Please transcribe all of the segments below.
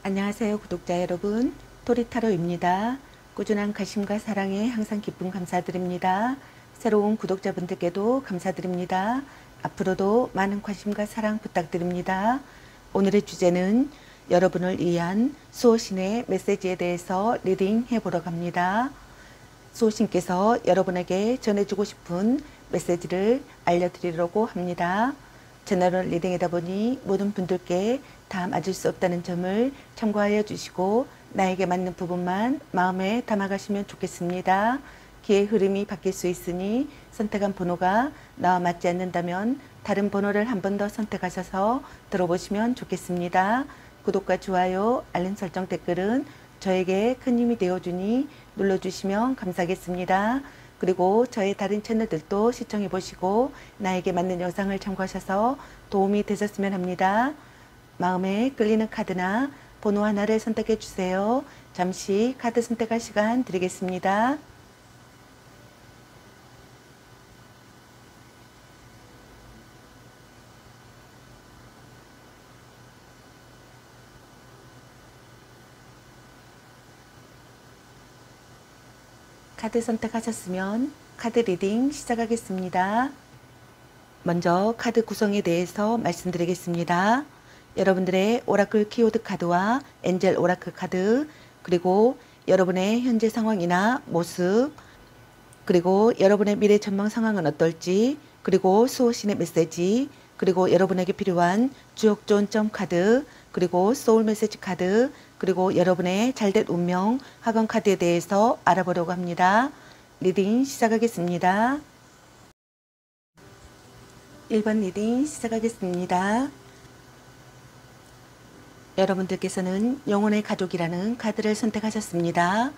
안녕하세요, 구독자 여러분. 토리타로입니다. 꾸준한 관심과 사랑에 항상 기쁨 감사드립니다. 새로운 구독자분들께도 감사드립니다. 앞으로도 많은 관심과 사랑 부탁드립니다. 오늘의 주제는 여러분을 위한 수호신의 메시지에 대해서 리딩 해보러 갑니다. 수호신께서 여러분에게 전해주고 싶은 메시지를 알려드리려고 합니다. 채널을 리딩하다 보니 모든 분들께 다 맞을 수 없다는 점을 참고하여 주시고 나에게 맞는 부분만 마음에 담아가시면 좋겠습니다. 기의 흐름이 바뀔 수 있으니 선택한 번호가 나와 맞지 않는다면 다른 번호를 한 번 더 선택하셔서 들어보시면 좋겠습니다. 구독과 좋아요, 알림 설정, 댓글은 저에게 큰 힘이 되어주니 눌러주시면 감사하겠습니다. 그리고 저의 다른 채널들도 시청해 보시고 나에게 맞는 영상을 참고하셔서 도움이 되셨으면 합니다. 마음에 끌리는 카드나 번호 하나를 선택해 주세요. 잠시 카드 선택할 시간 드리겠습니다. 카드 선택하셨으면 카드 리딩 시작하겠습니다. 먼저 카드 구성에 대해서 말씀드리겠습니다. 여러분들의 오라클 키워드 카드와 엔젤 오라클 카드, 그리고 여러분의 현재 상황이나 모습, 그리고 여러분의 미래 전망 상황은 어떨지, 그리고 수호신의 메시지, 그리고 여러분에게 필요한 주역존점 카드, 그리고 소울 메시지 카드, 그리고 여러분의 잘된 운명 학원 카드에 대해서 알아보려고 합니다. 리딩 시작하겠습니다. 1번 리딩 시작하겠습니다. 여러분들께서는 영혼의 가족이라는 카드를 선택하셨습니다.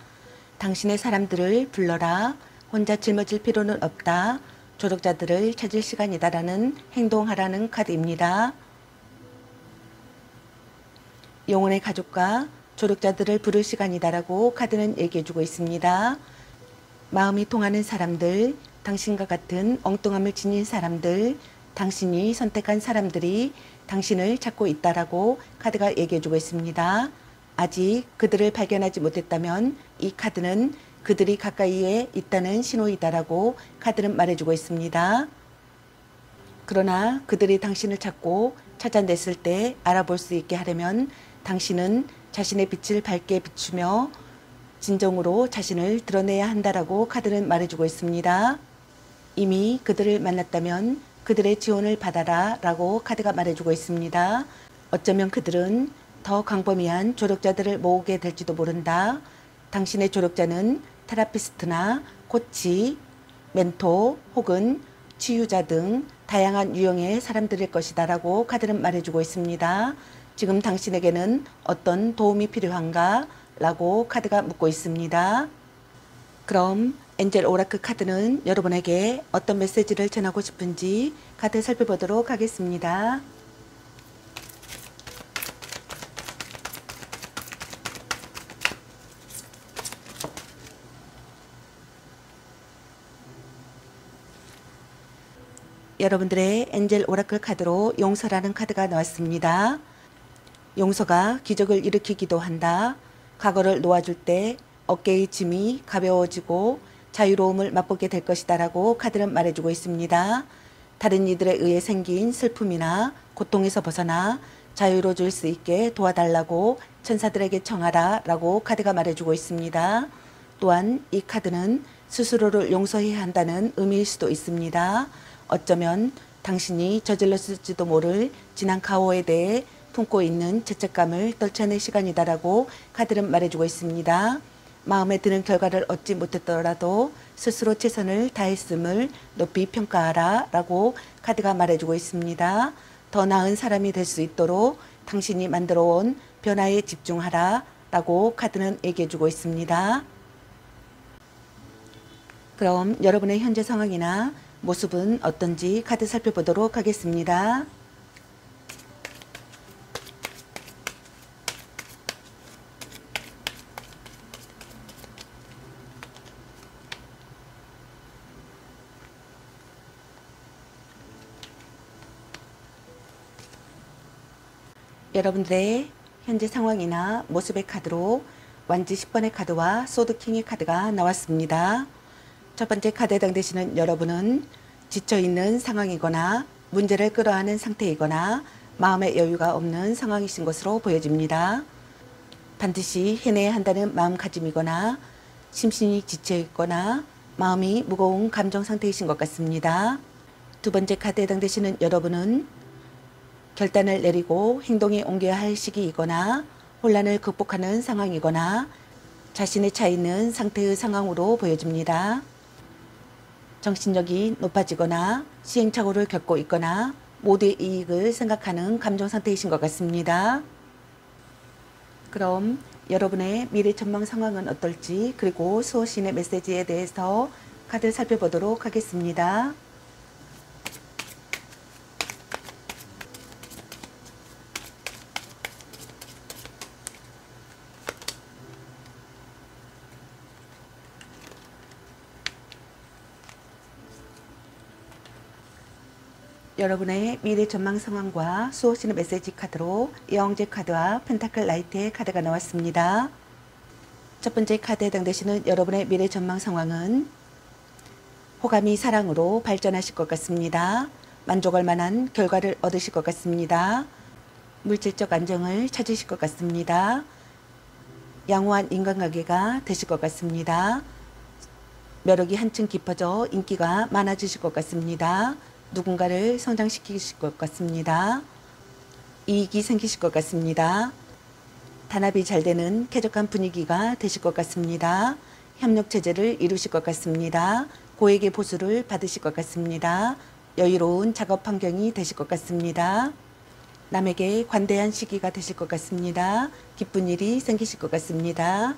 당신의 사람들을 불러라. 혼자 짊어질 필요는 없다. 조력자들을 찾을 시간이다라는 행동하라는 카드입니다. 영혼의 가족과 조력자들을 부를 시간이다라고 카드는 얘기해주고 있습니다. 마음이 통하는 사람들, 당신과 같은 엉뚱함을 지닌 사람들, 당신이 선택한 사람들이 당신을 찾고 있다라고 카드가 얘기해주고 있습니다. 아직 그들을 발견하지 못했다면 이 카드는 그들이 가까이에 있다는 신호이다라고 카드는 말해주고 있습니다. 그러나 그들이 당신을 찾고 찾아냈을 때 알아볼 수 있게 하려면 당신은 자신의 빛을 밝게 비추며 진정으로 자신을 드러내야 한다라고 카드는 말해주고 있습니다. 이미 그들을 만났다면 그들의 지원을 받아라 라고 카드가 말해주고 있습니다. 어쩌면 그들은 더 광범위한 조력자들을 모으게 될지도 모른다. 당신의 조력자는 테라피스트나 코치, 멘토 혹은 치유자 등 다양한 유형의 사람들일 것이다 라고 카드는 말해주고 있습니다. 지금 당신에게는 어떤 도움이 필요한가? 라고 카드가 묻고 있습니다. 그럼 엔젤 오라클 카드는 여러분에게 어떤 메시지를 전하고 싶은지 카드 살펴보도록 하겠습니다. 여러분들의 엔젤 오라클 카드로 용서라는 카드가 나왔습니다. 용서가 기적을 일으키기도 한다. 과거를 놓아줄 때 어깨의 짐이 가벼워지고 자유로움을 맛보게 될 것이다 라고 카드는 말해주고 있습니다. 다른 이들에 의해 생긴 슬픔이나 고통에서 벗어나 자유로워질 수 있게 도와달라고 천사들에게 청하라 라고 카드가 말해주고 있습니다. 또한 이 카드는 스스로를 용서해야 한다는 의미일 수도 있습니다. 어쩌면 당신이 저질렀을지도 모를 지난 과오에 대해 품고 있는 죄책감을 떨쳐낼 시간이다라고 카드는 말해주고 있습니다. 마음에 드는 결과를 얻지 못했더라도 스스로 최선을 다했음을 높이 평가하라 라고 카드가 말해주고 있습니다. 더 나은 사람이 될 수 있도록 당신이 만들어온 변화에 집중하라 라고 카드는 얘기해주고 있습니다. 그럼 여러분의 현재 상황이나 모습은 어떤지 카드 살펴보도록 하겠습니다. 여러분들의 현재 상황이나 모습의 카드로 완지 10번의 카드와 소드킹의 카드가 나왔습니다. 첫 번째 카드에 해당되시는 여러분은 지쳐있는 상황이거나 문제를 끌어안는 상태이거나 마음의 여유가 없는 상황이신 것으로 보여집니다. 반드시 해내야 한다는 마음가짐이거나 심신이 지쳐있거나 마음이 무거운 감정 상태이신 것 같습니다. 두 번째 카드에 해당되시는 여러분은 결단을 내리고 행동에 옮겨야 할 시기이거나 혼란을 극복하는 상황이거나 자신의 차 있는 상태의 상황으로 보여집니다. 정신력이 높아지거나 시행착오를 겪고 있거나 모두의 이익을 생각하는 감정 상태이신 것 같습니다. 그럼 여러분의 미래 전망 상황은 어떨지, 그리고 수호신의 메시지에 대해서 카드를 살펴보도록 하겠습니다. 여러분의 미래 전망 상황과 수호신의 메시지 카드로 여왕제 카드와 펜타클 라이트의 카드가 나왔습니다. 첫 번째 카드에 해당되시는 여러분의 미래 전망 상황은 호감이 사랑으로 발전하실 것 같습니다. 만족할 만한 결과를 얻으실 것 같습니다. 물질적 안정을 찾으실 것 같습니다. 양호한 인간관계가 되실 것 같습니다. 매력이 한층 깊어져 인기가 많아지실 것 같습니다. 누군가를 성장시키실 것 같습니다. 이익이 생기실 것 같습니다. 단합이 잘 되는 쾌적한 분위기가 되실 것 같습니다. 협력체제를 이루실 것 같습니다. 고액의 보수를 받으실 것 같습니다. 여유로운 작업 환경이 되실 것 같습니다. 남에게 관대한 시기가 되실 것 같습니다. 기쁜 일이 생기실 것 같습니다.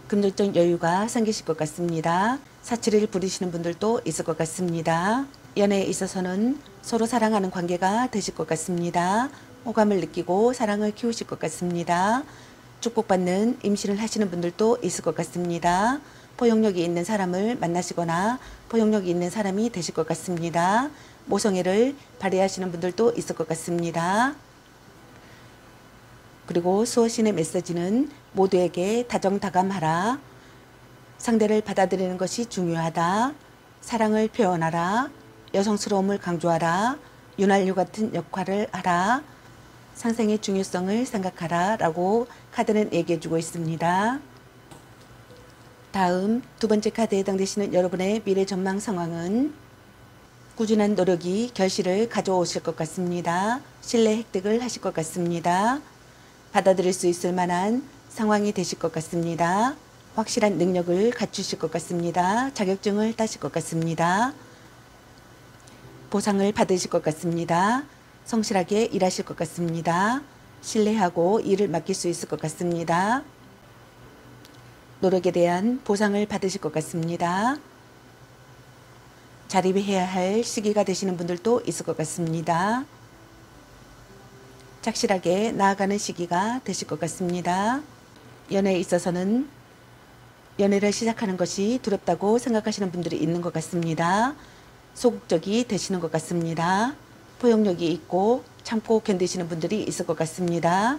금전적 여유가 생기실 것 같습니다. 사치를 부리시는 분들도 있을 것 같습니다. 연애에 있어서는 서로 사랑하는 관계가 되실 것 같습니다. 호감을 느끼고 사랑을 키우실 것 같습니다. 축복받는 임신을 하시는 분들도 있을 것 같습니다. 포용력이 있는 사람을 만나시거나 포용력이 있는 사람이 되실 것 같습니다. 모성애를 발휘하시는 분들도 있을 것 같습니다. 그리고 수호신의 메시지는 모두에게 다정다감하라. 상대를 받아들이는 것이 중요하다. 사랑을 표현하라. 여성스러움을 강조하라. 윤활유 같은 역할을 하라. 상생의 중요성을 생각하라 라고 카드는 얘기해주고 있습니다. 다음 두 번째 카드에 해당되시는 여러분의 미래 전망 상황은 꾸준한 노력이 결실을 가져오실 것 같습니다. 신뢰 획득을 하실 것 같습니다. 받아들일 수 있을 만한 상황이 되실 것 같습니다. 확실한 능력을 갖추실 것 같습니다. 자격증을 따실 것 같습니다. 보상을 받으실 것 같습니다. 성실하게 일하실 것 같습니다. 신뢰하고 일을 맡길 수 있을 것 같습니다. 노력에 대한 보상을 받으실 것 같습니다. 자립해야 할 시기가 되시는 분들도 있을 것 같습니다. 착실하게 나아가는 시기가 되실 것 같습니다. 연애에 있어서는 연애를 시작하는 것이 두렵다고 생각하시는 분들이 있는 것 같습니다. 소극적이 되시는 것 같습니다. 포용력이 있고 참고 견디시는 분들이 있을 것 같습니다.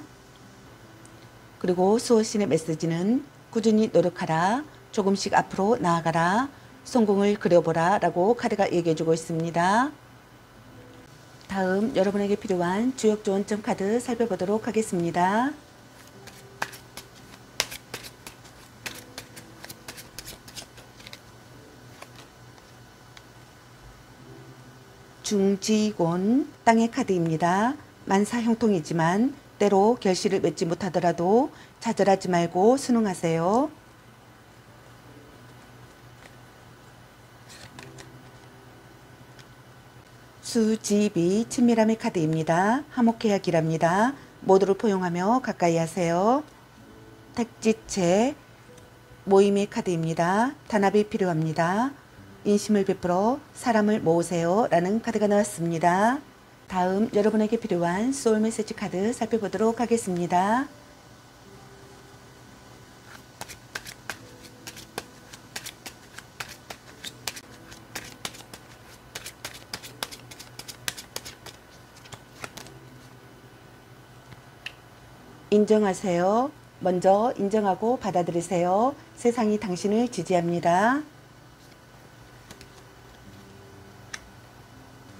그리고 수호신의 메시지는 꾸준히 노력하라. 조금씩 앞으로 나아가라. 성공을 그려보라 라고 카드가 얘기해주고 있습니다. 다음 여러분에게 필요한 주역 조언점 카드 살펴보도록 하겠습니다. 중지곤 땅의 카드입니다. 만사 형통이지만 때로 결실을 맺지 못하더라도 좌절하지 말고 순응하세요. 수지비 친밀함의 카드입니다. 화목해야 길합니다. 모두를 포용하며 가까이 하세요. 택지체 모임의 카드입니다. 단합이 필요합니다. 인심을 베풀어 사람을 모으세요 라는 카드가 나왔습니다. 다음 여러분에게 필요한 소울 메시지 카드 살펴보도록 하겠습니다. 인정하세요. 먼저 인정하고 받아들이세요. 세상이 당신을 지지합니다.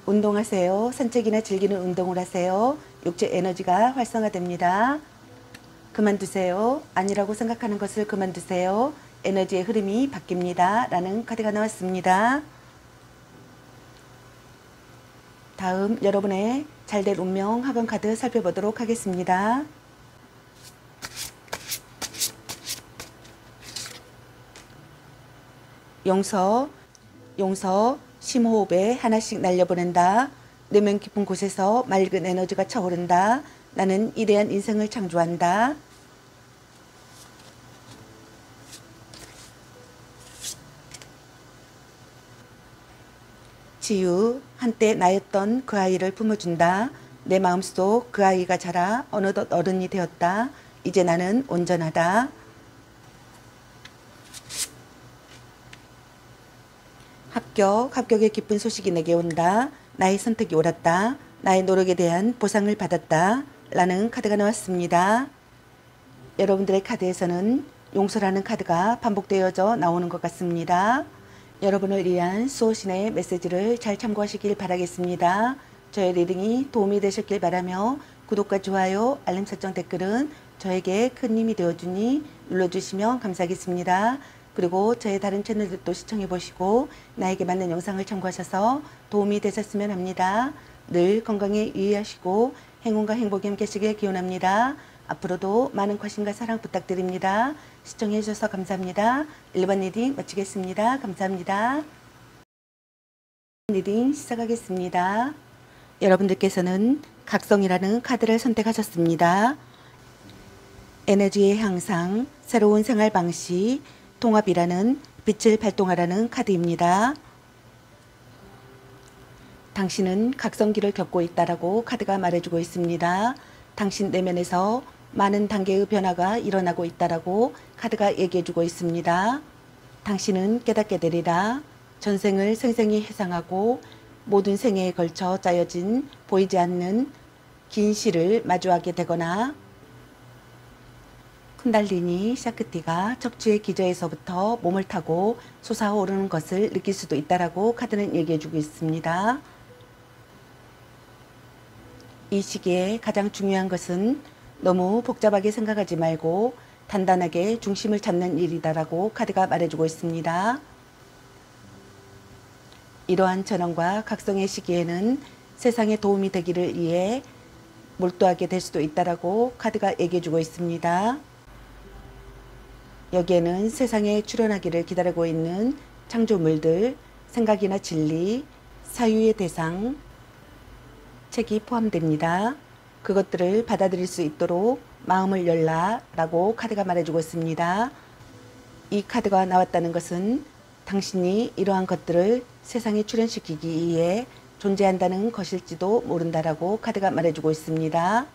운동하세요. 산책이나 즐기는 운동을 하세요. 육체 에너지가 활성화됩니다. 그만두세요. 아니라고 생각하는 것을 그만두세요. 에너지의 흐름이 바뀝니다. 라는 카드가 나왔습니다. 다음 여러분의 잘될 운명 학원 카드 살펴보도록 하겠습니다. 용서, 심호흡에 하나씩 날려보낸다. 내면 깊은 곳에서 맑은 에너지가 차오른다. 나는 이대한 인생을 창조한다. 치유, 한때 나였던 그 아이를 품어준다. 내 마음속 그 아이가 자라 어느덧 어른이 되었다. 이제 나는 온전하다. 합격의 기쁜 소식이 내게 온다. 나의 선택이 옳았다. 나의 노력에 대한 보상을 받았다. 라는 카드가 나왔습니다. 여러분들의 카드에서는 용서라는 카드가 반복되어져 나오는 것 같습니다. 여러분을 위한 수호신의 메시지를 잘 참고하시길 바라겠습니다. 저의 리딩이 도움이 되셨길 바라며 구독과 좋아요, 알림 설정 댓글은 저에게 큰 힘이 되어주니 눌러주시면 감사하겠습니다. 그리고 저의 다른 채널들도 시청해보시고 나에게 맞는 영상을 참고하셔서 도움이 되셨으면 합니다. 늘 건강에 유의하시고 행운과 행복이 함께 하시길 기원합니다. 앞으로도 많은 관심과 사랑 부탁드립니다. 시청해 주셔서 감사합니다. 1번 리딩 마치겠습니다. 감사합니다. 리딩 시작하겠습니다. 여러분들께서는 각성이라는 카드를 선택하셨습니다. 에너지의 향상, 새로운 생활 방식, 통합이라는 빛을 발동하라는 카드입니다. 당신은 각성기를 겪고 있다라고 카드가 말해주고 있습니다. 당신 내면에서 많은 단계의 변화가 일어나고 있다라고 카드가 얘기해주고 있습니다. 당신은 깨닫게 되리라. 전생을 생생히 회상하고 모든 생애에 걸쳐 짜여진 보이지 않는 긴 시를 마주하게 되거나 쿤달리니 샤크티가 척추의 기저에서부터 몸을 타고 솟아오르는 것을 느낄 수도 있다라고 카드는 얘기해주고 있습니다. 이 시기에 가장 중요한 것은 너무 복잡하게 생각하지 말고 단단하게 중심을 잡는 일이다라고 카드가 말해주고 있습니다. 이러한 전환과 각성의 시기에는 세상에 도움이 되기를 위해 몰두하게 될 수도 있다라고 카드가 얘기해주고 있습니다. 여기에는 세상에 출현하기를 기다리고 있는 창조물들, 생각이나 진리, 사유의 대상, 책이 포함됩니다. 그것들을 받아들일 수 있도록 마음을 열라 라고 카드가 말해주고 있습니다. 이 카드가 나왔다는 것은 당신이 이러한 것들을 세상에 출현시키기 위해 존재한다는 것일지도 모른다라고 카드가 말해주고 있습니다.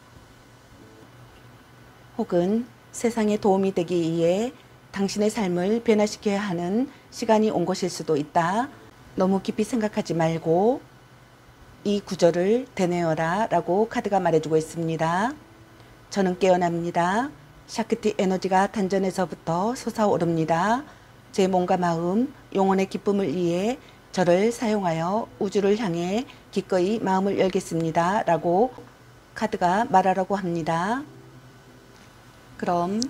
혹은 세상에 도움이 되기 위해 당신의 삶을 변화시켜야 하는 시간이 온 것일 수도 있다. 너무 깊이 생각하지 말고 이 구절을 되뇌어라 라고 카드가 말해주고 있습니다. 저는 깨어납니다. 샤크티 에너지가 단전에서부터 솟아오릅니다. 제 몸과 마음, 영혼의 기쁨을 위해 저를 사용하여 우주를 향해 기꺼이 마음을 열겠습니다. 라고 카드가 말하라고 합니다. 그럼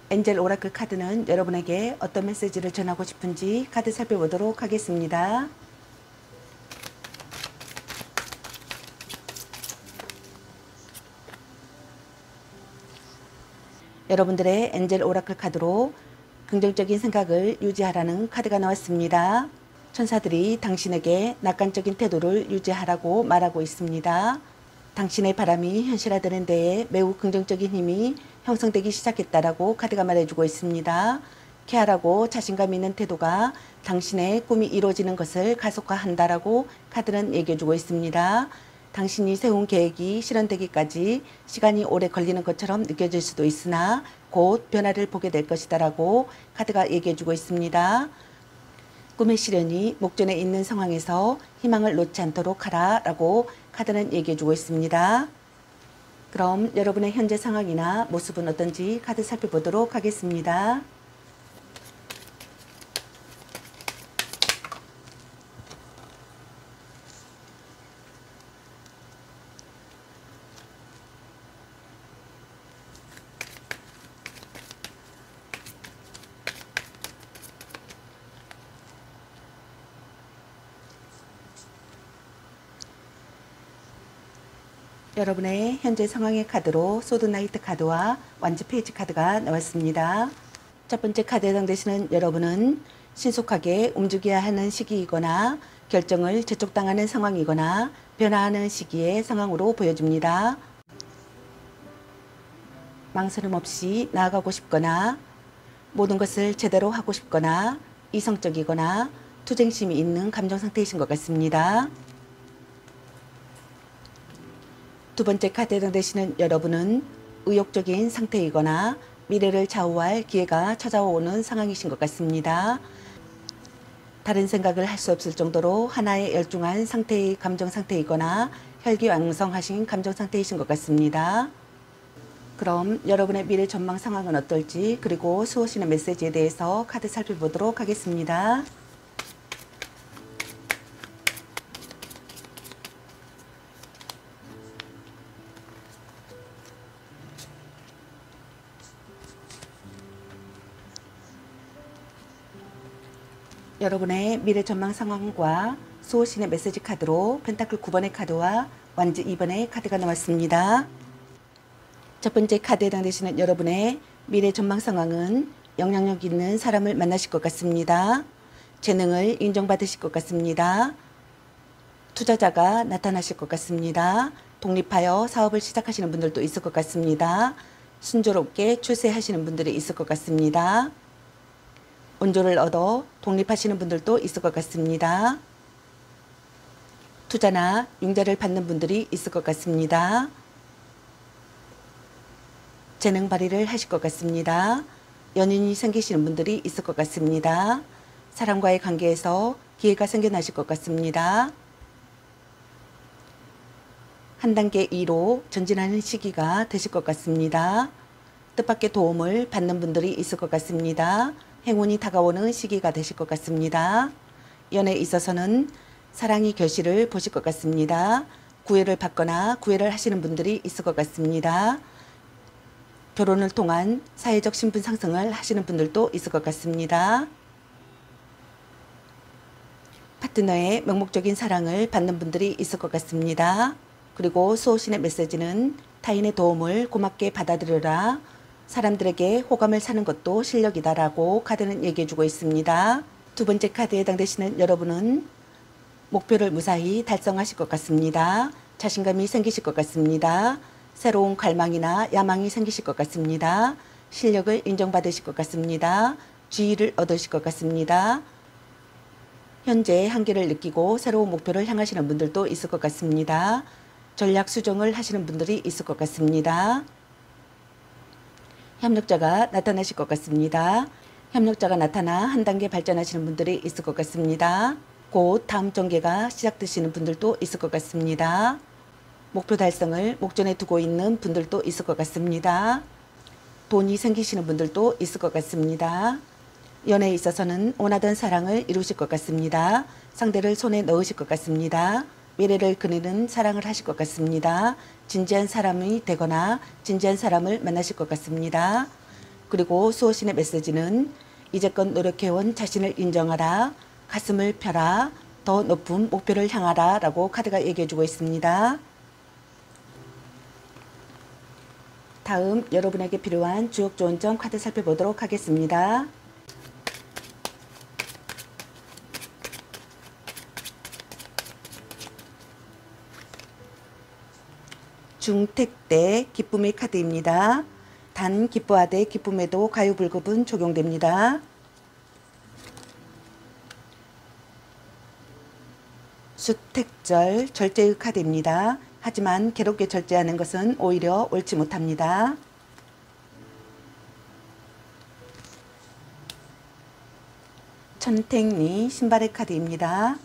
엔젤 오라클 카드는 여러분에게 어떤 메시지를 전하고 싶은지 카드 살펴보도록 하겠습니다. 여러분들의 엔젤 오라클 카드로 긍정적인 생각을 유지하라는 카드가 나왔습니다. 천사들이 당신에게 낙관적인 태도를 유지하라고 말하고 있습니다. 당신의 바람이 현실화되는 데에 매우 긍정적인 힘이 형성되기 시작했다라고 카드가 말해주고 있습니다. 쾌활하고 자신감 있는 태도가 당신의 꿈이 이루어지는 것을 가속화한다라고 카드는 얘기해주고 있습니다. 당신이 세운 계획이 실현되기까지 시간이 오래 걸리는 것처럼 느껴질 수도 있으나 곧 변화를 보게 될 것이다라고 카드가 얘기해주고 있습니다. 꿈의 실현이 목전에 있는 상황에서 희망을 놓지 않도록 하라라고 카드는 얘기해주고 있습니다. 그럼 여러분의 현재 상황이나 모습은 어떤지 카드 살펴보도록 하겠습니다. 여러분의 현재 상황의 카드로 소드나이트 카드와 완즈 페이지 카드가 나왔습니다. 첫 번째 카드에 해당되시는 여러분은 신속하게 움직여야 하는 시기이거나 결정을 재촉당하는 상황이거나 변화하는 시기의 상황으로 보여집니다. 망설임 없이 나아가고 싶거나 모든 것을 제대로 하고 싶거나 이성적이거나 투쟁심이 있는 감정 상태이신 것 같습니다. 두 번째 카드에 해당되시는 여러분은 의욕적인 상태이거나 미래를 좌우할 기회가 찾아오는 상황이신 것 같습니다. 다른 생각을 할 수 없을 정도로 하나에 열중한 상태의 감정 상태이거나 혈기왕성하신 감정 상태이신 것 같습니다. 그럼 여러분의 미래 전망 상황은 어떨지, 그리고 수호신의 메시지에 대해서 카드 살펴보도록 하겠습니다. 여러분의 미래 전망 상황과 수호신의 메시지 카드로 펜타클 9번의 카드와 완즈 2번의 카드가 나왔습니다. 첫 번째 카드에 해당되시는 여러분의 미래 전망 상황은 영향력 있는 사람을 만나실 것 같습니다. 재능을 인정받으실 것 같습니다. 투자자가 나타나실 것 같습니다. 독립하여 사업을 시작하시는 분들도 있을 것 같습니다. 순조롭게 출세하시는 분들이 있을 것 같습니다. 원조를 얻어 독립하시는 분들도 있을 것 같습니다. 투자나 융자를 받는 분들이 있을 것 같습니다. 재능 발휘를 하실 것 같습니다. 연인이 생기시는 분들이 있을 것 같습니다. 사람과의 관계에서 기회가 생겨나실 것 같습니다. 한 단계 2로 전진하는 시기가 되실 것 같습니다. 뜻밖의 도움을 받는 분들이 있을 것 같습니다. 행운이 다가오는 시기가 되실 것 같습니다. 연애에 있어서는 사랑의 결실을 보실 것 같습니다. 구애를 받거나 구애를 하시는 분들이 있을 것 같습니다. 결혼을 통한 사회적 신분 상승을 하시는 분들도 있을 것 같습니다. 파트너의 맹목적인 사랑을 받는 분들이 있을 것 같습니다. 그리고 수호신의 메시지는 타인의 도움을 고맙게 받아들여라. 사람들에게 호감을 사는 것도 실력이다라고 카드는 얘기해주고 있습니다. 두 번째 카드에 해당되시는 여러분은 목표를 무사히 달성하실 것 같습니다. 자신감이 생기실 것 같습니다. 새로운 갈망이나 야망이 생기실 것 같습니다. 실력을 인정받으실 것 같습니다. 지위를 얻으실 것 같습니다. 현재 한계를 느끼고 새로운 목표를 향하시는 분들도 있을 것 같습니다. 전략 수정을 하시는 분들이 있을 것 같습니다. 협력자가 나타나실 것 같습니다. 협력자가 나타나 한 단계 발전하시는 분들이 있을 것 같습니다. 곧 다음 전개가 시작되시는 분들도 있을 것 같습니다. 목표 달성을 목전에 두고 있는 분들도 있을 것 같습니다. 돈이 생기시는 분들도 있을 것 같습니다. 연애에 있어서는 원하던 사랑을 이루실 것 같습니다. 상대를 손에 넣으실 것 같습니다. 미래를 그리는 사랑을 하실 것 같습니다. 진지한 사람이 되거나 진지한 사람을 만나실 것 같습니다. 그리고 수호신의 메시지는 이제껏 노력해온 자신을 인정하라. 가슴을 펴라. 더 높은 목표를 향하라 라고 카드가 얘기해주고 있습니다. 다음 여러분에게 필요한 주옥 좋은 점 카드 살펴보도록 하겠습니다. 중택대 기쁨의 카드입니다. 단 기뻐하되 기쁨에도 가유불급은 적용됩니다. 수택절 절제의 카드입니다. 하지만 괴롭게 절제하는 것은 오히려 옳지 못합니다. 천택리 신발의 카드입니다.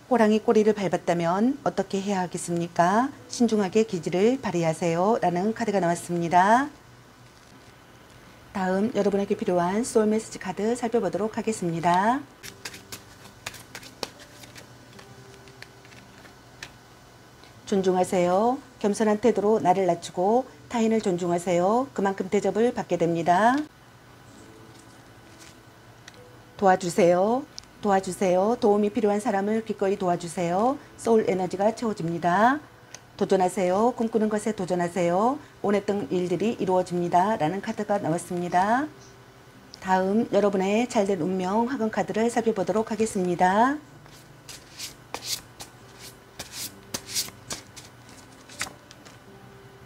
호랑이 꼬리를 밟았다면 어떻게 해야 하겠습니까? 신중하게 기지를 발휘하세요. 라는 카드가 나왔습니다. 다음 여러분에게 필요한 소울 메시지 카드 살펴보도록 하겠습니다. 존중하세요. 겸손한 태도로 나를 낮추고 타인을 존중하세요. 그만큼 대접을 받게 됩니다. 도와주세요. 도와주세요. 도움이 필요한 사람을 기꺼이 도와주세요. 소울 에너지가 채워집니다. 도전하세요. 꿈꾸는 것에 도전하세요. 원했던 일들이 이루어집니다. 라는 카드가 나왔습니다. 다음 여러분의 잘된 운명 화금 카드를 살펴보도록 하겠습니다.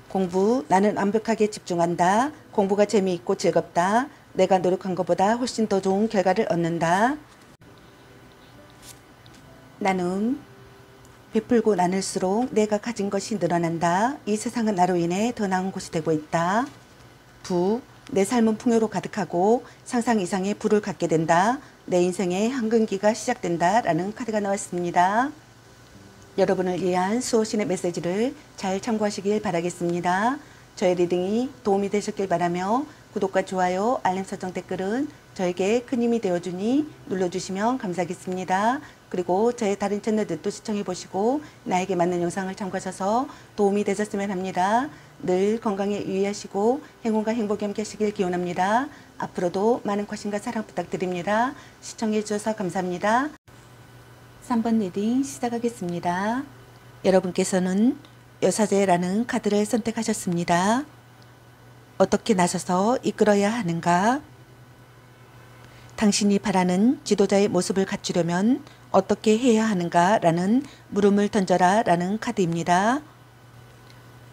공부, 나는 완벽하게 집중한다. 공부가 재미있고 즐겁다. 내가 노력한 것보다 훨씬 더 좋은 결과를 얻는다. 나눔, 베풀고 나눌수록 내가 가진 것이 늘어난다. 이 세상은 나로 인해 더 나은 곳이 되고 있다. 부, 내 삶은 풍요로 가득하고 상상 이상의 부를 갖게 된다. 내 인생의 황금기가 시작된다. 라는 카드가 나왔습니다. 여러분을 위한 수호신의 메시지를 잘 참고하시길 바라겠습니다. 저의 리딩이 도움이 되셨길 바라며 구독과 좋아요, 알림 설정 댓글은 저에게 큰 힘이 되어주니 눌러주시면 감사하겠습니다. 그리고 저의 다른 채널들도 시청해보시고 나에게 맞는 영상을 참고하셔서 도움이 되셨으면 합니다. 늘 건강에 유의하시고 행운과 행복이 함께 하시길 기원합니다. 앞으로도 많은 관심과 사랑 부탁드립니다. 시청해주셔서 감사합니다. 3번 리딩 시작하겠습니다. 여러분께서는 여사제라는 카드를 선택하셨습니다. 어떻게 나서서 이끌어야 하는가? 당신이 바라는 지도자의 모습을 갖추려면 어떻게 해야 하는가? 라는 물음을 던져라 라는 카드입니다.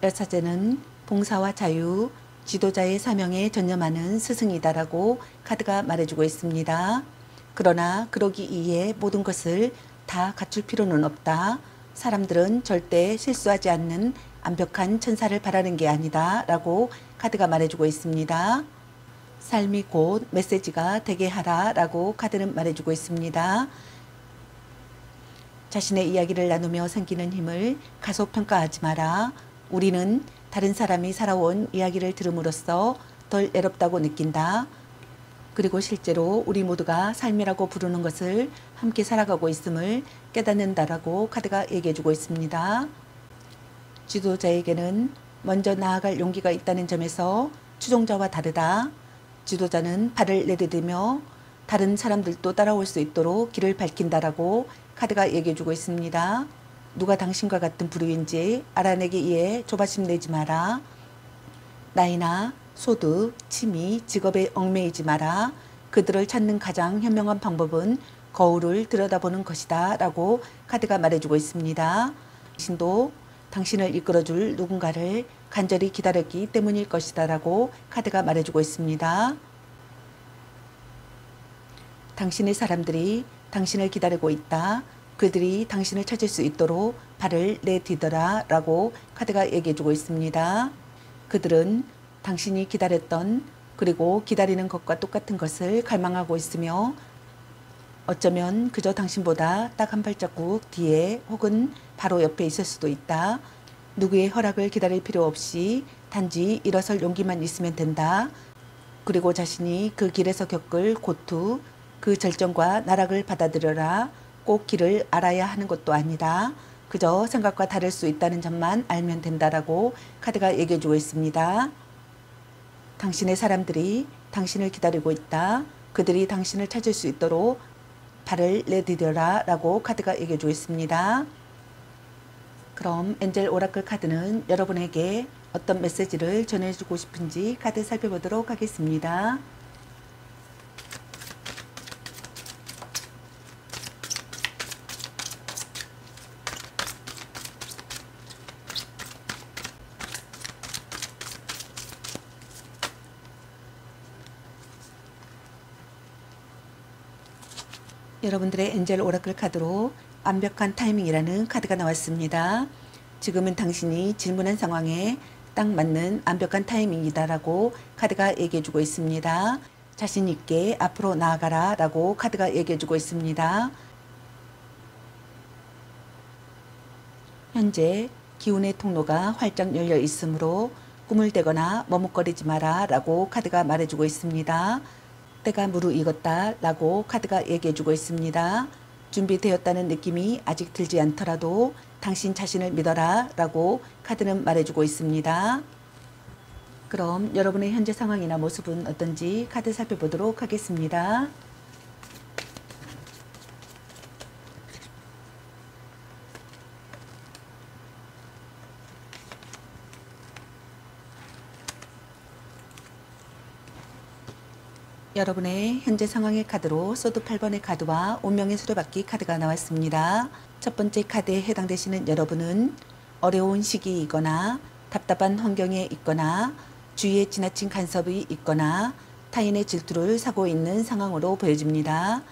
여사제는 봉사와 자유, 지도자의 사명에 전념하는 스승이다라고 카드가 말해주고 있습니다. 그러나 그러기 위해 모든 것을 다 갖출 필요는 없다. 사람들은 절대 실수하지 않는 완벽한 천사를 바라는 게 아니다 라고 카드가 말해주고 있습니다. 삶이 곧 메시지가 되게 하라 라고 카드는 말해주고 있습니다. 자신의 이야기를 나누며 생기는 힘을 가소평가하지 마라. 우리는 다른 사람이 살아온 이야기를 들음으로써 덜 외롭다고 느낀다. 그리고 실제로 우리 모두가 삶이라고 부르는 것을 함께 살아가고 있음을 깨닫는다라고 카드가 얘기해주고 있습니다. 지도자에게는 먼저 나아갈 용기가 있다는 점에서 추종자와 다르다. 지도자는 발을 내디디며 다른 사람들도 따라올 수 있도록 길을 밝힌다라고 카드가 얘기해주고 있습니다. 누가 당신과 같은 부류인지 알아내기 위해 조바심 내지 마라. 나이나 소득, 취미, 직업에 얽매이지 마라. 그들을 찾는 가장 현명한 방법은 거울을 들여다보는 것이다 라고 카드가 말해주고 있습니다. 당신도 당신을 이끌어줄 누군가를 간절히 기다렸기 때문일 것이다 라고 카드가 말해주고 있습니다. 당신의 사람들이 당신을 기다리고 있다. 그들이 당신을 찾을 수 있도록 발을 내디뎌라 라고 카드가 얘기해주고 있습니다. 그들은 당신이 기다렸던 그리고 기다리는 것과 똑같은 것을 갈망하고 있으며 어쩌면 그저 당신보다 딱 한 발자국 뒤에 혹은 바로 옆에 있을 수도 있다. 누구의 허락을 기다릴 필요 없이 단지 일어설 용기만 있으면 된다. 그리고 자신이 그 길에서 겪을 고투, 그 절정과 나락을 받아들여라. 꼭 길을 알아야 하는 것도 아니다. 그저 생각과 다를 수 있다는 점만 알면 된다라고 카드가 얘기해주고 있습니다. 당신의 사람들이 당신을 기다리고 있다. 그들이 당신을 찾을 수 있도록 발을 내디뎌라 라고 카드가 얘기해주고 있습니다. 그럼 엔젤 오라클 카드는 여러분에게 어떤 메시지를 전해주고 싶은지 카드 살펴보도록 하겠습니다. 여러분들의 엔젤 오라클 카드로 완벽한 타이밍이라는 카드가 나왔습니다. 지금은 당신이 질문한 상황에 딱 맞는 완벽한 타이밍이다 라고 카드가 얘기해주고 있습니다. 자신 있게 앞으로 나아가라 라고 카드가 얘기해주고 있습니다. 현재 기운의 통로가 활짝 열려 있으므로 꿈을 대거나 머뭇거리지 마라 라고 카드가 말해주고 있습니다. 때가 무르익었다 라고 카드가 얘기해주고 있습니다. 준비되었다는 느낌이 아직 들지 않더라도 당신 자신을 믿어라 라고 카드는 말해주고 있습니다. 그럼 여러분의 현재 상황이나 모습은 어떤지 카드 살펴보도록 하겠습니다. 여러분의 현재 상황의 카드로 소드 8번의 카드와 운명의 수레바퀴 카드가 나왔습니다. 첫 번째 카드에 해당되시는 여러분은 어려운 시기이거나 답답한 환경에 있거나 주위에 지나친 간섭이 있거나 타인의 질투를 사고 있는 상황으로 보여집니다.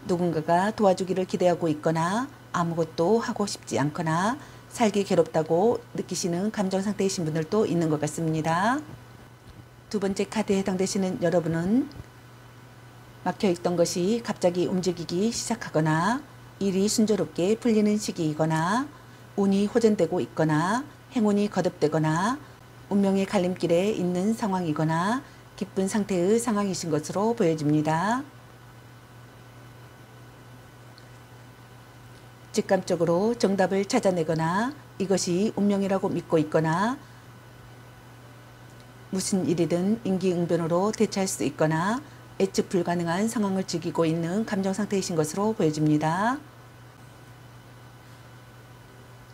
누군가가 도와주기를 기대하고 있거나 아무것도 하고 싶지 않거나 살기 괴롭다고 느끼시는 감정 상태이신 분들도 있는 것 같습니다. 두 번째 카드에 해당되시는 여러분은 막혀있던 것이 갑자기 움직이기 시작하거나 일이 순조롭게 풀리는 시기이거나 운이 호전되고 있거나 행운이 거듭되거나 운명의 갈림길에 있는 상황이거나 기쁜 상태의 상황이신 것으로 보여집니다. 직감적으로 정답을 찾아내거나 이것이 운명이라고 믿고 있거나 무슨 일이든 임기응변으로 대처할 수 있거나 예측 불가능한 상황을 즐기고 있는 감정 상태이신 것으로 보여집니다.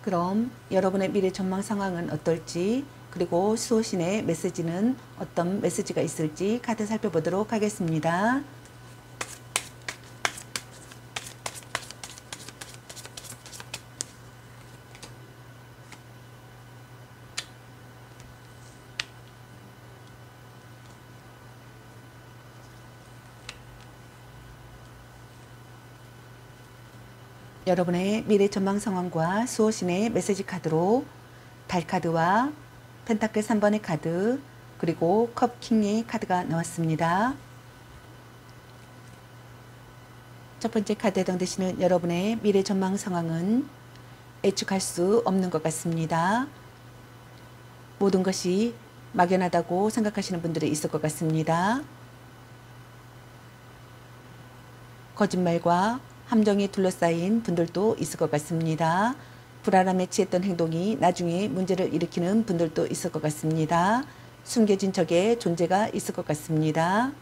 그럼 여러분의 미래 전망 상황은 어떨지, 그리고 수호신의 메시지는 어떤 메시지가 있을지 카드 살펴보도록 하겠습니다. 여러분의 미래 전망 상황과 수호신의 메시지 카드로 달 카드와 펜타클 3번의 카드, 그리고 컵 킹의 카드가 나왔습니다. 첫 번째 카드에 해당되시는 여러분의 미래 전망 상황은 예측할 수 없는 것 같습니다. 모든 것이 막연하다고 생각하시는 분들이 있을 것 같습니다. 거짓말과 함정에 둘러싸인 분들도 있을 것 같습니다. 불안함에 취했던 행동이 나중에 문제를 일으키는 분들도 있을 것 같습니다. 숨겨진 적의 존재가 있을 것 같습니다.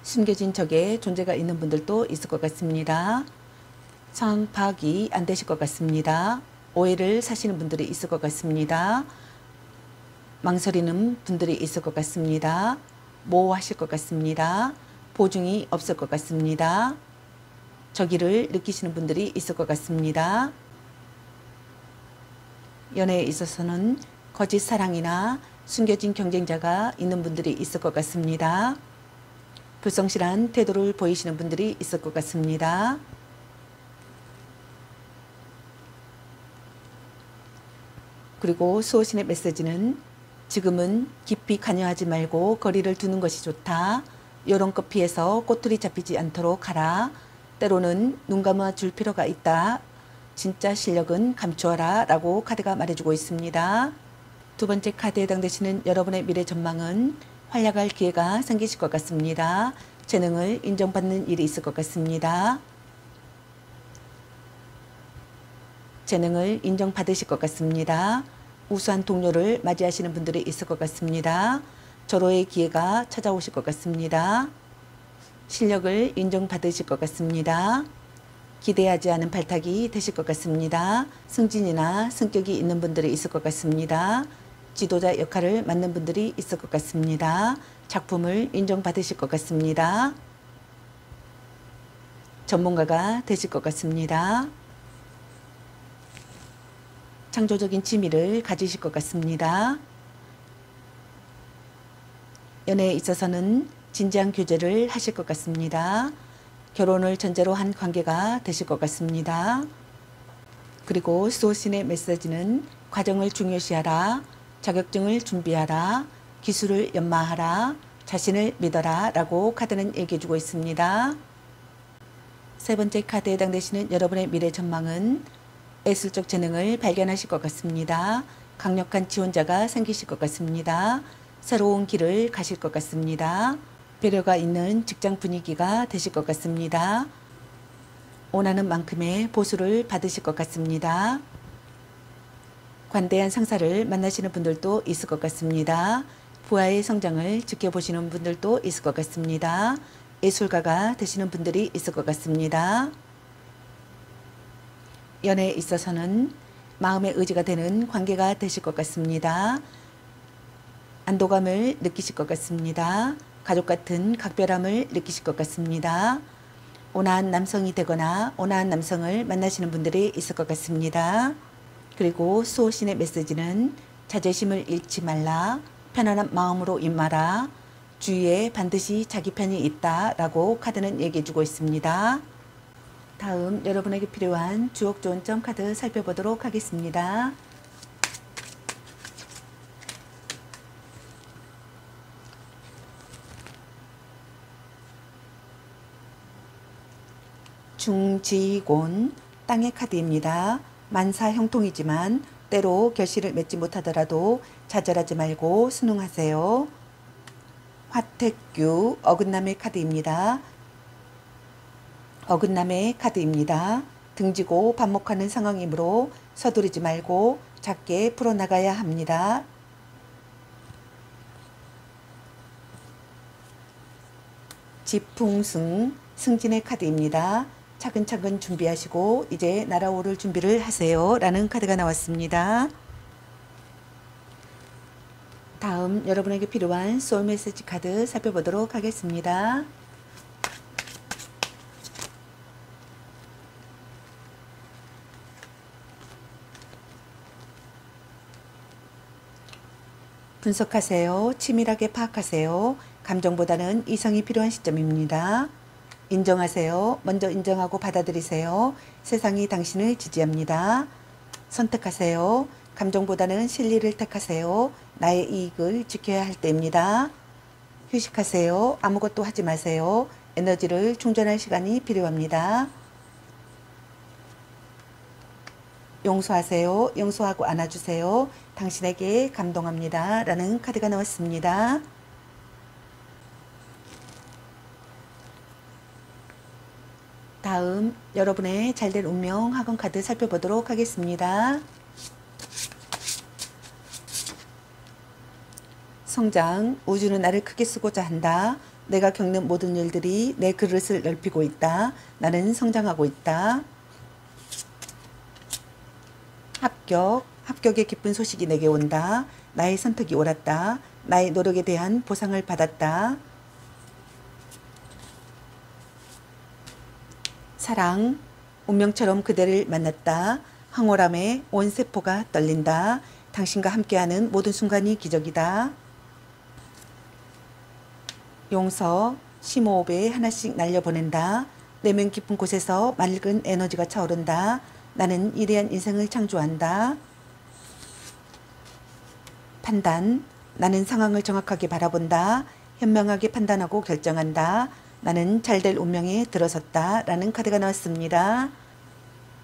숨겨진 적의 존재가 있는 분들도 있을 것 같습니다. 상황 파악이 안 되실 것 같습니다. 오해를 사시는 분들이 있을 것 같습니다. 망설이는 분들이 있을 것 같습니다. 모호하실 것 같습니다. 보증이 없을 것 같습니다. 저기를 느끼시는 분들이 있을 것 같습니다. 연애에 있어서는 거짓 사랑이나 숨겨진 경쟁자가 있는 분들이 있을 것 같습니다. 불성실한 태도를 보이시는 분들이 있을 것 같습니다. 그리고 수호신의 메시지는 지금은 깊이 관여하지 말고 거리를 두는 것이 좋다. 요런껏 피해서 꼬투리 잡히지 않도록 하라. 때로는 눈 감아 줄 필요가 있다. 진짜 실력은 감추어라 라고 카드가 말해주고 있습니다. 두 번째 카드에 해당되시는 여러분의 미래 전망은 활약할 기회가 생기실 것 같습니다. 재능을 인정받는 일이 있을 것 같습니다. 재능을 인정받으실 것 같습니다. 우수한 동료를 맞이하시는 분들이 있을 것 같습니다. 절호의 기회가 찾아오실 것 같습니다. 실력을 인정받으실 것 같습니다. 기대하지 않은 발탁이 되실 것 같습니다. 승진이나 승격이 있는 분들이 있을 것 같습니다. 지도자 역할을 맡는 분들이 있을 것 같습니다. 작품을 인정받으실 것 같습니다. 전문가가 되실 것 같습니다. 창조적인 취미를 가지실 것 같습니다. 연애에 있어서는 진지한 교제를 하실 것 같습니다. 결혼을 전제로 한 관계가 되실 것 같습니다. 그리고 수호신의 메시지는 과정을 중요시하라, 자격증을 준비하라, 기술을 연마하라, 자신을 믿어라 라고 카드는 얘기해주고 있습니다. 세 번째 카드에 해당되시는 여러분의 미래 전망은 예술적 재능을 발견하실 것 같습니다. 강력한 지원자가 생기실 것 같습니다. 새로운 길을 가실 것 같습니다. 배려가 있는 직장 분위기가 되실 것 같습니다. 원하는 만큼의 보수를 받으실 것 같습니다. 관대한 상사를 만나시는 분들도 있을 것 같습니다. 부하의 성장을 지켜보시는 분들도 있을 것 같습니다. 예술가가 되시는 분들이 있을 것 같습니다. 연애에 있어서는 마음의 의지가 되는 관계가 되실 것 같습니다. 안도감을 느끼실 것 같습니다. 가족 같은 각별함을 느끼실 것 같습니다. 온화한 남성이 되거나 온화한 남성을 만나시는 분들이 있을 것 같습니다. 그리고 수호신의 메시지는 자존심을 잃지 말라, 편안한 마음으로 임하라, 주위에 반드시 자기 편이 있다라고 카드는 얘기해주고 있습니다. 다음 여러분에게 필요한 주옥 좋은 점 카드 살펴보도록 하겠습니다. 중지곤 땅의 카드입니다. 만사 형통이지만 때로 결실을 맺지 못하더라도 좌절하지 말고 순응하세요. 화택규 어긋남의 카드입니다. 어긋남의 카드입니다. 등지고 반목하는 상황이므로 서두르지 말고 작게 풀어나가야 합니다. 지풍승 승진의 카드입니다. 차근차근 준비하시고 이제 날아오를 준비를 하세요 라는 카드가 나왔습니다. 다음 여러분에게 필요한 소울 메시지 카드 살펴보도록 하겠습니다. 분석하세요. 치밀하게 파악하세요. 감정보다는 이성이 필요한 시점입니다. 인정하세요. 먼저 인정하고 받아들이세요. 세상이 당신을 지지합니다. 선택하세요. 감정보다는 진리를 택하세요. 나의 이익을 지켜야 할 때입니다. 휴식하세요. 아무것도 하지 마세요. 에너지를 충전할 시간이 필요합니다. 용서하세요. 용서하고 안아주세요. 당신에게 감동합니다. 라는 카드가 나왔습니다. 다음 여러분의 잘될 운명 학원 카드 살펴보도록 하겠습니다. 성장, 우주는 나를 크게 쓰고자 한다. 내가 겪는 모든 일들이 내 그릇을 넓히고 있다. 나는 성장하고 있다. 합격, 합격의 기쁜 소식이 내게 온다. 나의 선택이 옳았다. 나의 노력에 대한 보상을 받았다. 사랑, 운명처럼 그대를 만났다. 황홀함에 온 세포가 떨린다. 당신과 함께하는 모든 순간이 기적이다. 용서, 심호흡에 하나씩 날려보낸다. 내면 깊은 곳에서 맑은 에너지가 차오른다. 나는 위대한 인생을 창조한다. 판단, 나는 상황을 정확하게 바라본다. 현명하게 판단하고 결정한다. 나는 잘될 운명에 들어섰다. 라는 카드가 나왔습니다.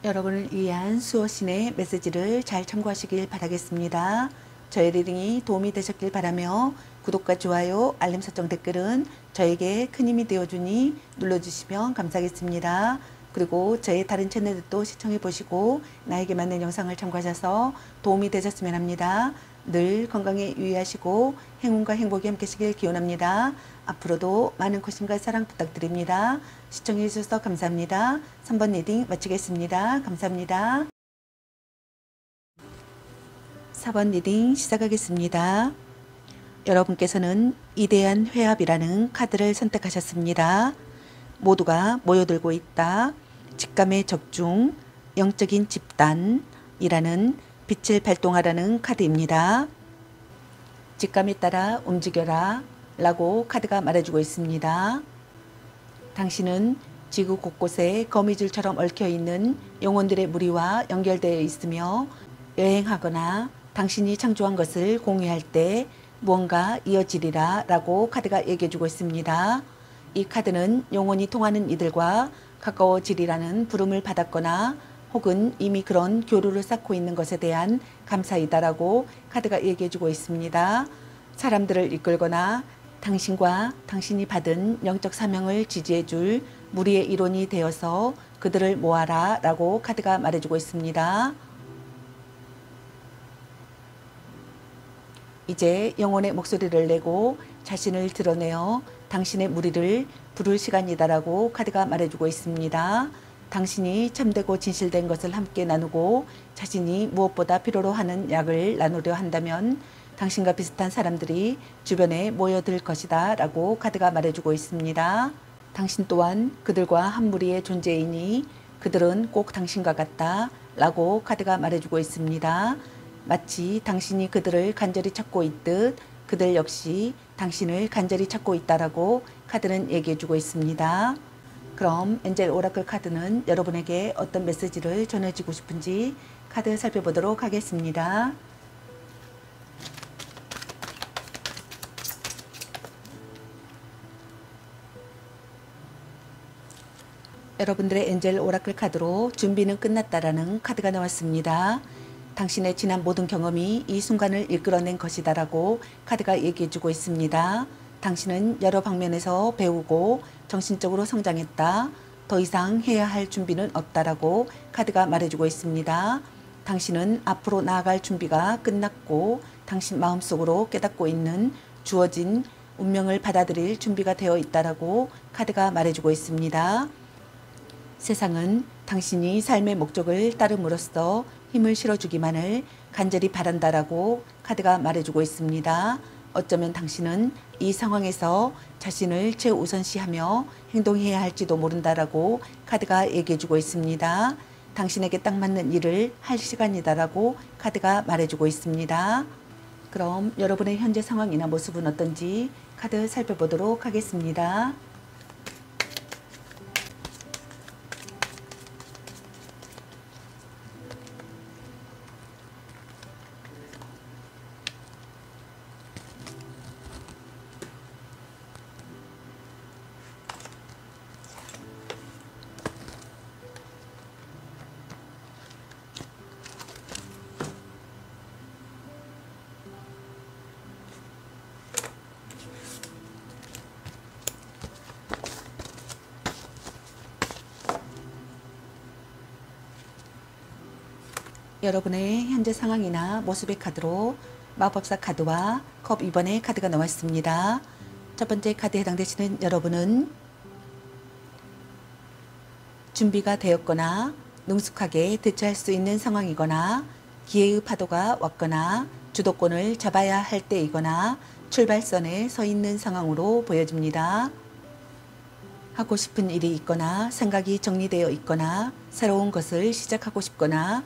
여러분을 위한 수호신의 메시지를 잘 참고하시길 바라겠습니다. 저의 리딩이 도움이 되셨길 바라며 구독과 좋아요, 알림 설정 댓글은 저에게 큰 힘이 되어주니 눌러주시면 감사하겠습니다. 그리고 저의 다른 채널도 시청해 보시고 나에게 맞는 영상을 참고하셔서 도움이 되셨으면 합니다. 늘 건강에 유의하시고 행운과 행복이 함께 하시길 기원합니다. 앞으로도 많은 관심과 사랑 부탁드립니다. 시청해 주셔서 감사합니다. 3번 리딩 마치겠습니다. 감사합니다. 4번 리딩 시작하겠습니다. 여러분께서는 위대한 회합이라는 카드를 선택하셨습니다. 모두가 모여들고 있다. 직감의 적중, 영적인 집단이라는 빛을 발동하라는 카드입니다. 직감에 따라 움직여라 라고 카드가 말해주고 있습니다. 당신은 지구 곳곳에 거미줄처럼 얽혀있는 영혼들의 무리와 연결되어 있으며 여행하거나 당신이 창조한 것을 공유할 때 무언가 이어지리라 라고 카드가 얘기해주고 있습니다. 이 카드는 영혼이 통하는 이들과 가까워지리라는 부름을 받았거나 혹은 이미 그런 교류를 쌓고 있는 것에 대한 감사이다라고 카드가 얘기해주고 있습니다. 사람들을 이끌거나 당신과 당신이 받은 영적 사명을 지지해줄 무리의 일원이 되어서 그들을 모아라 라고 카드가 말해주고 있습니다. 이제 영혼의 목소리를 내고 자신을 드러내어 당신의 무리를 부를 시간이다라고 카드가 말해주고 있습니다. 당신이 참되고 진실된 것을 함께 나누고 자신이 무엇보다 필요로 하는 약을 나누려 한다면 당신과 비슷한 사람들이 주변에 모여들 것이다 라고 카드가 말해주고 있습니다. 당신 또한 그들과 한 무리의 존재이니 그들은 꼭 당신과 같다 라고 카드가 말해주고 있습니다. 마치 당신이 그들을 간절히 찾고 있듯 그들 역시 당신을 간절히 찾고 있다라고 카드는 얘기해주고 있습니다. 그럼 엔젤 오라클 카드는 여러분에게 어떤 메시지를 전해주고 싶은지 카드 살펴보도록 하겠습니다. 여러분들의 엔젤 오라클 카드로 준비는 끝났다라는 카드가 나왔습니다. 당신의 지난 모든 경험이 이 순간을 이끌어낸 것이다라고 카드가 얘기해주고 있습니다. 당신은 여러 방면에서 배우고 정신적으로 성장했다. 더 이상 해야 할 준비는 없다라고 카드가 말해주고 있습니다. 당신은 앞으로 나아갈 준비가 끝났고 당신 마음속으로 깨닫고 있는 주어진 운명을 받아들일 준비가 되어 있다라고 카드가 말해주고 있습니다. 세상은 당신이 삶의 목적을 따름으로써 힘을 실어주기만을 간절히 바란다라고 카드가 말해주고 있습니다. 어쩌면 당신은 이 상황에서 자신을 최우선시하며 행동해야 할지도 모른다라고 카드가 얘기해주고 있습니다. 당신에게 딱 맞는 일을 할 시간이다라고 카드가 말해주고 있습니다. 그럼 여러분의 현재 상황이나 모습은 어떤지 카드 살펴보도록 하겠습니다. 여러분의 현재 상황이나 모습의 카드로 마법사 카드와 컵 2번의 카드가 나왔습니다. 첫 번째 카드에 해당되시는 여러분은 준비가 되었거나 능숙하게 대처할 수 있는 상황이거나 기회의 파도가 왔거나 주도권을 잡아야 할 때이거나 출발선에 서 있는 상황으로 보여집니다. 하고 싶은 일이 있거나 생각이 정리되어 있거나 새로운 것을 시작하고 싶거나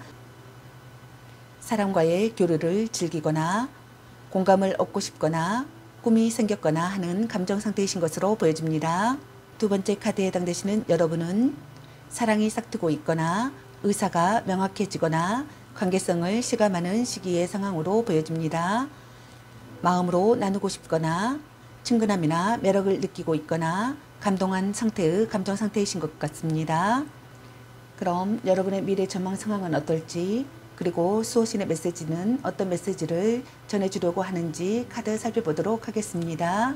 사람과의 교류를 즐기거나 공감을 얻고 싶거나 꿈이 생겼거나 하는 감정 상태이신 것으로 보여집니다. 두 번째 카드에 해당되시는 여러분은 사랑이 싹트고 있거나 의사가 명확해지거나 관계성을 실감하는 시기의 상황으로 보여집니다. 마음으로 나누고 싶거나 친근함이나 매력을 느끼고 있거나 감동한 상태의 감정 상태이신 것 같습니다. 그럼 여러분의 미래 전망 상황은 어떨지, 그리고 수호신의 메시지는 어떤 메시지를 전해주려고 하는지 카드 살펴보도록 하겠습니다.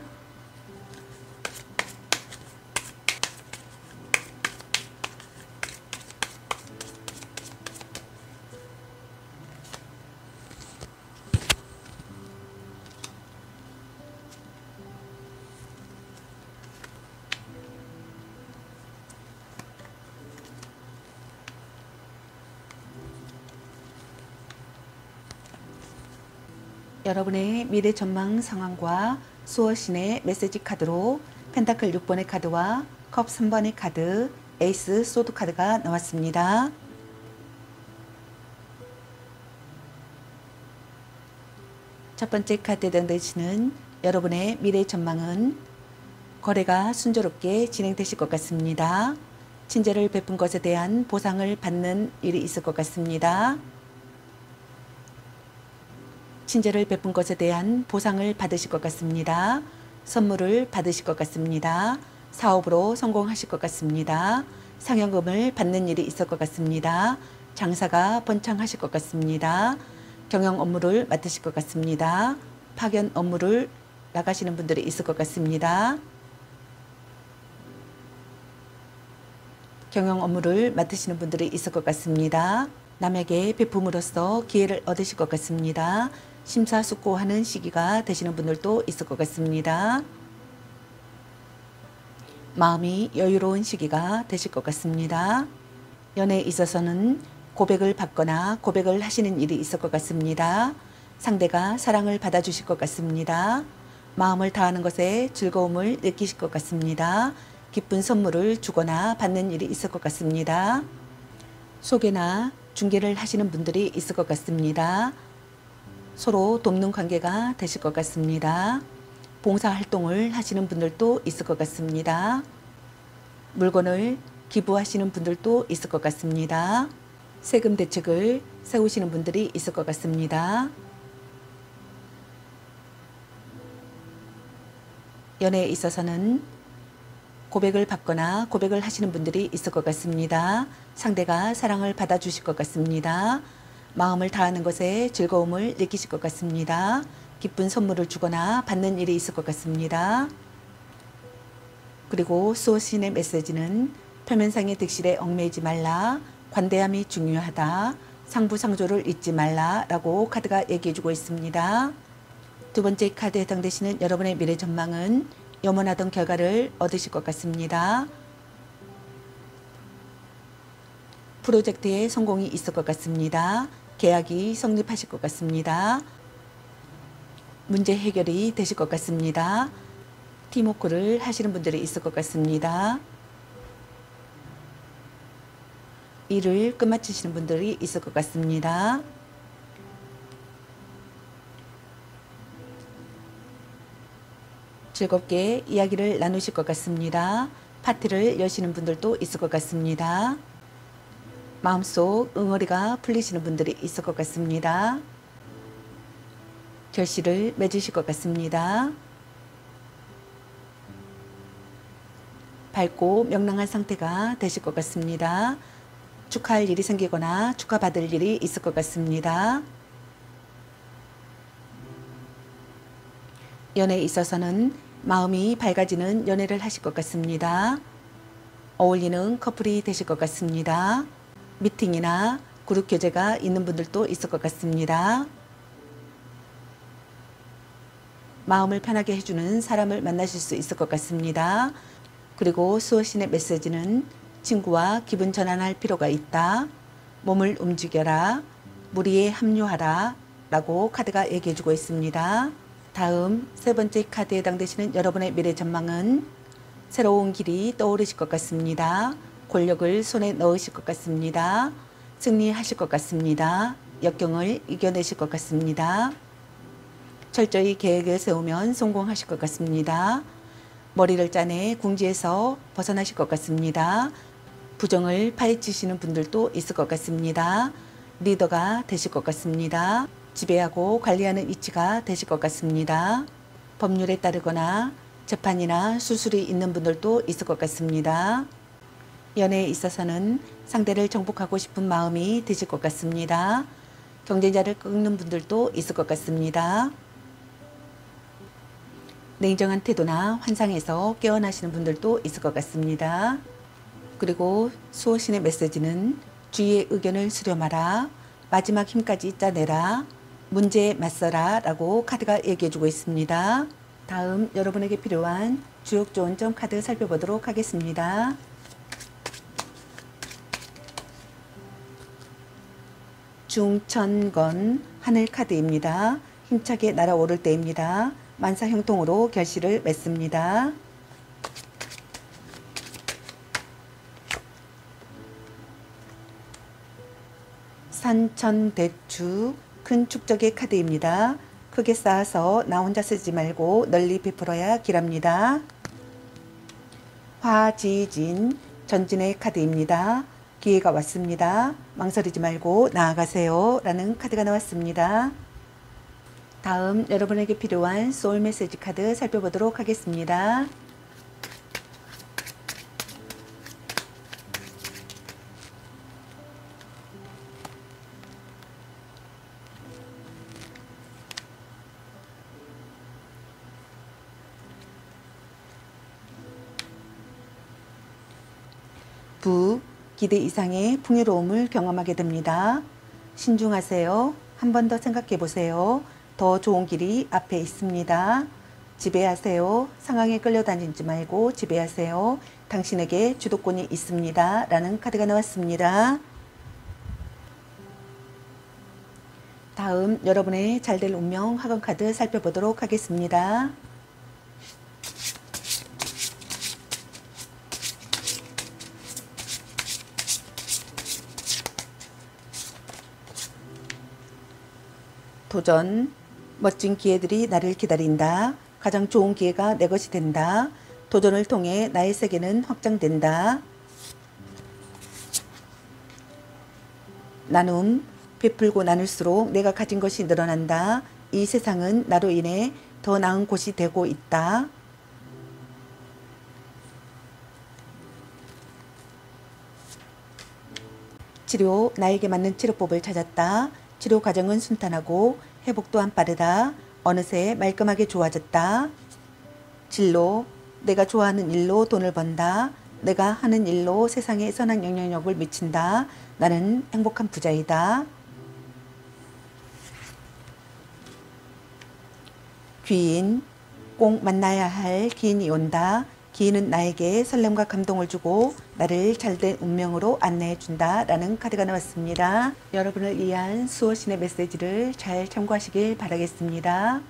여러분의 미래 전망 상황과 수호신의 메시지 카드로 펜타클 6번의 카드와 컵 3번의 카드, 에이스 소드 카드가 나왔습니다. 첫 번째 카드에 해당되시는 여러분의 미래 전망은 거래가 순조롭게 진행되실 것 같습니다. 친절을 베푼 것에 대한 보상을 받는 일이 있을 것 같습니다. 친절을 베푼 것에 대한 보상을 받으실 것 같습니다. 선물을 받으실 것 같습니다. 사업으로 성공하실 것 같습니다. 상여금을 받는 일이 있을 것 같습니다. 장사가 번창하실 것 같습니다. 경영 업무를 맡으실 것 같습니다. 파견 업무를 나가시는 분들이 있을 것 같습니다. 경영 업무를 맡으시는 분들이 있을 것 같습니다. 남에게 베품으로써 기회를 얻으실 것 같습니다. 심사숙고하는 시기가 되시는 분들도 있을 것 같습니다. 마음이 여유로운 시기가 되실 것 같습니다. 연애에 있어서는 고백을 받거나 고백을 하시는 일이 있을 것 같습니다. 상대가 사랑을 받아주실 것 같습니다. 마음을 다하는 것에 즐거움을 느끼실 것 같습니다. 기쁜 선물을 주거나 받는 일이 있을 것 같습니다. 소개나 중개를 하시는 분들이 있을 것 같습니다. 서로 돕는 관계가 되실 것 같습니다. 봉사활동을 하시는 분들도 있을 것 같습니다. 물건을 기부하시는 분들도 있을 것 같습니다. 세금 대책을 세우시는 분들이 있을 것 같습니다. 연애에 있어서는 고백을 받거나 고백을 하시는 분들이 있을 것 같습니다. 상대가 사랑을 받아주실 것 같습니다. 마음을 다하는 것에 즐거움을 느끼실 것 같습니다. 기쁜 선물을 주거나 받는 일이 있을 것 같습니다. 그리고 수호신의 메시지는 표면상의 득실에 얽매이지 말라, 관대함이 중요하다, 상부상조를 잊지 말라 라고 카드가 얘기해주고 있습니다. 두 번째 카드에 해당되시는 여러분의 미래 전망은 염원하던 결과를 얻으실 것 같습니다. 프로젝트에 성공이 있을 것 같습니다. 계약이 성립하실 것 같습니다. 문제 해결이 되실 것 같습니다. 팀워크를 하시는 분들이 있을 것 같습니다. 일을 끝마치시는 분들이 있을 것 같습니다. 즐겁게 이야기를 나누실 것 같습니다. 파티를 여시는 분들도 있을 것 같습니다. 마음속 응어리가 풀리시는 분들이 있을 것 같습니다. 결실을 맺으실 것 같습니다. 밝고 명랑한 상태가 되실 것 같습니다. 축하할 일이 생기거나 축하받을 일이 있을 것 같습니다. 연애에 있어서는 마음이 밝아지는 연애를 하실 것 같습니다. 어울리는 커플이 되실 것 같습니다. 미팅이나 그룹 교제가 있는 분들도 있을 것 같습니다. 마음을 편하게 해주는 사람을 만나실 수 있을 것 같습니다. 그리고 수호신의 메시지는 친구와 기분 전환할 필요가 있다. 몸을 움직여라. 무리에 합류하라. 라고 카드가 얘기해주고 있습니다. 다음 세 번째 카드에 해당되시는 여러분의 미래 전망은 새로운 길이 떠오르실 것 같습니다. 권력을 손에 넣으실 것 같습니다. 승리하실 것 같습니다. 역경을 이겨내실 것 같습니다. 철저히 계획을 세우면 성공하실 것 같습니다. 머리를 짜내 궁지에서 벗어나실 것 같습니다. 부정을 파헤치시는 분들도 있을 것 같습니다. 리더가 되실 것 같습니다. 지배하고 관리하는 위치가 되실 것 같습니다. 법률에 따르거나 재판이나 수술이 있는 분들도 있을 것 같습니다. 연애에 있어서는 상대를 정복하고 싶은 마음이 드실 것 같습니다. 경쟁자를 꺾는 분들도 있을 것 같습니다. 냉정한 태도나 환상에서 깨어나시는 분들도 있을 것 같습니다. 그리고 수호신의 메시지는 주위의 의견을 수렴하라. 마지막 힘까지 짜내라. 문제에 맞서라 라고 카드가 얘기해주고 있습니다. 다음 여러분에게 필요한 주역 조언점 카드 살펴보도록 하겠습니다. 중천건 하늘 카드입니다. 힘차게 날아오를 때입니다. 만사형통으로 결실을 맺습니다. 산천대추 큰 축적의 카드입니다. 크게 쌓아서 나 혼자 쓰지 말고 널리 베풀어야 길합니다. 화지진 전진의 카드입니다. 기회가 왔습니다. 망설이지 말고 나아가세요 라는 카드가 나왔습니다. 다음 여러분에게 필요한 소울 메시지 카드 살펴보도록 하겠습니다. 부, 기대 이상의 풍요로움을 경험하게 됩니다. 신중하세요. 한 번 더 생각해 보세요. 더 좋은 길이 앞에 있습니다. 지배하세요. 상황에 끌려다니지 말고 지배하세요. 당신에게 주도권이 있습니다. 라는 카드가 나왔습니다. 다음 여러분의 잘될 운명 학원 카드 살펴보도록 하겠습니다. 도전, 멋진 기회들이 나를 기다린다. 가장 좋은 기회가 내 것이 된다. 도전을 통해 나의 세계는 확장된다. 나눔, 베풀고 나눌수록 내가 가진 것이 늘어난다. 이 세상은 나로 인해 더 나은 곳이 되고 있다. 치료, 나에게 맞는 치료법을 찾았다. 치료 과정은 순탄하고 회복 또한 빠르다. 어느새 말끔하게 좋아졌다. 진로, 내가 좋아하는 일로 돈을 번다. 내가 하는 일로 세상에 선한 영향력을 미친다. 나는 행복한 부자이다. 귀인, 꼭 만나야 할 기인이 온다. 기인은 나에게 설렘과 감동을 주고 나를 잘된 운명으로 안내해 준다. 라는 카드가 나왔습니다. 여러분을 위한 수호신의 메시지를 잘 참고하시길 바라겠습니다.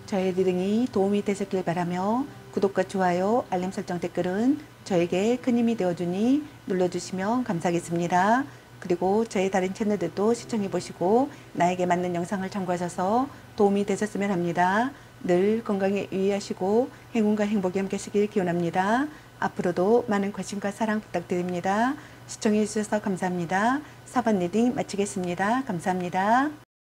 저의 리딩이 도움이 되셨길 바라며 구독과 좋아요, 알림 설정, 댓글은 저에게 큰 힘이 되어주니 눌러주시면 감사하겠습니다. 그리고 저의 다른 채널들도 시청해 보시고 나에게 맞는 영상을 참고하셔서 도움이 되셨으면 합니다. 늘 건강에 유의하시고 행운과 행복이 함께 하시길 기원합니다. 앞으로도 많은 관심과 사랑 부탁드립니다. 시청해 주셔서 감사합니다. 4번 리딩 마치겠습니다. 감사합니다.